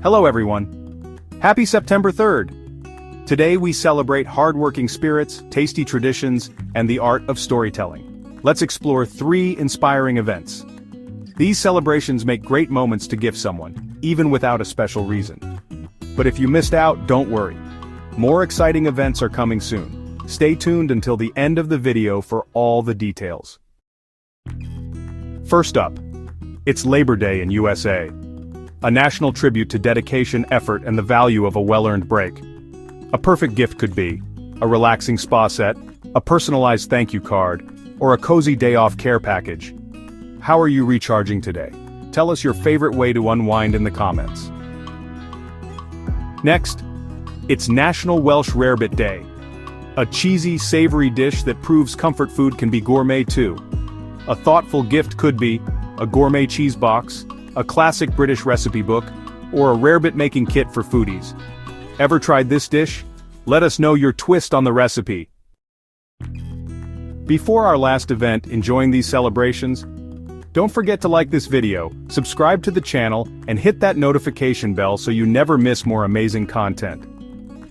Hello everyone. Happy September 3rd. Today we celebrate hardworking spirits, tasty traditions, and the art of storytelling. Let's explore 3 inspiring events. These celebrations make great moments to gift someone, even without a special reason. But if you missed out, don't worry. More exciting events are coming soon. Stay tuned until the end of the video for all the details. First up, it's Labor Day in USA. A national tribute to dedication, effort, and the value of a well-earned break. A perfect gift could be a relaxing spa set, a personalized thank you card, or a cozy day-off care package. How are you recharging today? Tell us your favorite way to unwind in the comments. Next, it's National Welsh Rarebit Day. A cheesy, savory dish that proves comfort food can be gourmet too. A thoughtful gift could be a gourmet cheese box, a classic British recipe book, or a rarebit-making kit for foodies. Ever tried this dish? Let us know your twist on the recipe. Before our last event enjoying these celebrations, don't forget to like this video, subscribe to the channel, and hit that notification bell so you never miss more amazing content.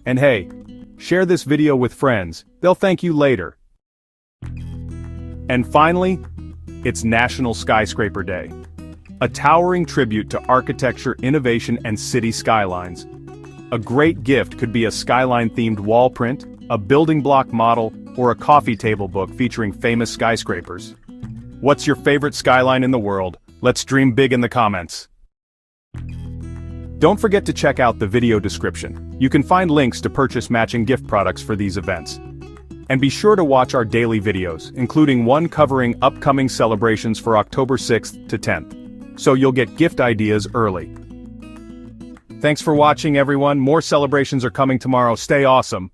And hey, share this video with friends, they'll thank you later. And finally, it's National Skyscraper Day. A towering tribute to architecture, innovation, and city skylines. A great gift could be a skyline-themed wall print, a building block model, or a coffee table book featuring famous skyscrapers. What's your favorite skyline in the world? Let's dream big in the comments. Don't forget to check out the video description. You can find links to purchase matching gift products for these events. And be sure to watch our daily videos, including one covering upcoming celebrations for October 6th to 10th, so you'll get gift ideas early. Thanks for watching, everyone. More celebrations are coming tomorrow. Stay awesome.